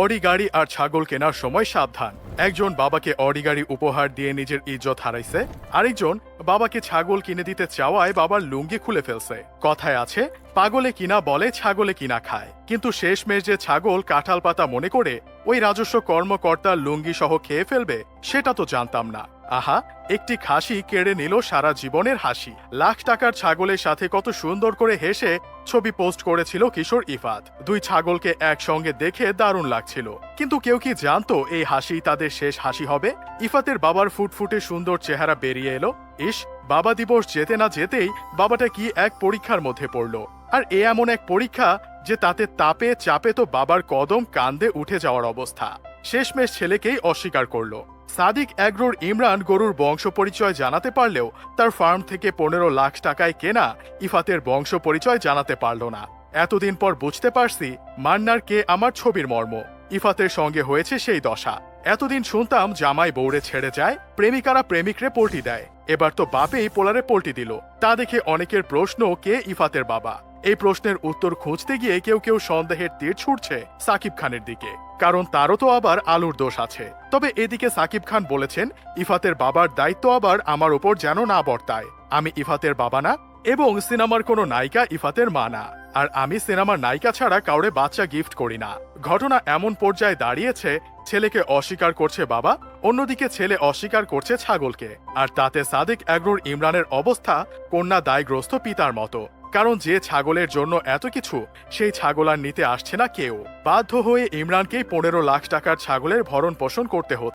Audi গাড়ি আর ছাগল কেনার সময় সাবধান। একজন বাবাকে অডি গাড়ি উপহার দিয়ে নিজের ইজ্জত হারাইছে, আরেকজন বাবাকে ছাগল কিনে দিতে চাওয়ায় বাবার লুঙ্গি খুলে ফেলছে। কথায় আছে, পাগলে কিনা বলে ছাগলে কিনা খায়। কিন্তু শেষমেশ যে ছাগল কাঁঠাল পাতা মনে করে ওই রাজস্ব কর্মকর্তার লুঙ্গি সহ খেয়ে ফেলবে সেটা তো জানতাম না। আহা, একটি খাসি কেড়ে নিল সারা জীবনের হাসি। লাখ টাকার ছাগলের সাথে কত সুন্দর করে হেসে ছবি পোস্ট করেছিল কিশোর ইফাত। দুই ছাগলকে একসঙ্গে দেখে দারুণ লাগছিল, কিন্তু কেউ কি জানতো এই হাসি তাদের শেষ হাসি হবে? ইফাতের বাবার ফুটফুটে সুন্দর চেহারা বেরিয়ে এলো। ইস, বাবা দিবস যেতে না যেতেই বাবাটা কি এক পরীক্ষার মধ্যে পড়লো। আর এ এমন এক পরীক্ষা যে তাতে তাপে চাপে তো বাবার কদম কান্দে উঠে যাওয়ার অবস্থা। শেষমেশ ছেলেকেই অস্বীকার করলো। সাদিক এগ্রোর ইমরান গরুর বংশ পরিচয় জানাতে পারলেও তার ফার্ম থেকে 15 লাখ টাকায় কেনা ইফাতের বংশ পরিচয় জানাতে পারল না। এতদিন পর বুঝতে পারছি মান্নার কে আমার ছবির মর্ম। ইফাতের সঙ্গে হয়েছে সেই দশা। এতদিন শুনতাম জামাই বউরে ছেড়ে যায়, প্রেমিকারা প্রেমিকরে পোল্টি দেয়। এবার তো বাপেই পোলারে পোল্টি দিল। তা দেখে অনেকের প্রশ্ন, কে ইফাতের বাবা? এই প্রশ্নের উত্তর খুঁজতে গিয়ে কেউ কেউ সন্দেহের তীর ছুটছে সাকিব খানের দিকে, কারণ তারও তো আবার আলুর দোষ আছে। তবে এদিকে সাকিব খান বলেছেন, ইফাতের বাবার দায়িত্ব আবার আমার উপর যেন না বর্তায়। আমি ইফাতের বাবা না, এবং সিনেমার কোনো নায়িকা ইফাতের মা না। আর আমি সিনেমার নায়িকা ছাড়া কাউরে বাচ্চা গিফট করি না। ঘটনা এমন পর্যায়ে দাঁড়িয়েছে, ছেলেকে অস্বীকার করছে বাবা, অন্যদিকে ছেলে অস্বীকার করছে ছাগলকে। আর তাতে সাদিক এগ্রোর ইমরানের অবস্থা কন্যা দায়গ্রস্ত পিতার মতো। কারণ যে ছাগলের জন্য এত কিছু, সেই ছাগল আর নিতে আসছে না কেউ। বাধ্য হয়ে ইমরানকেই 15 লাখ টাকার ছাগলের ভরণ পোষণ করতে হচ্ছে।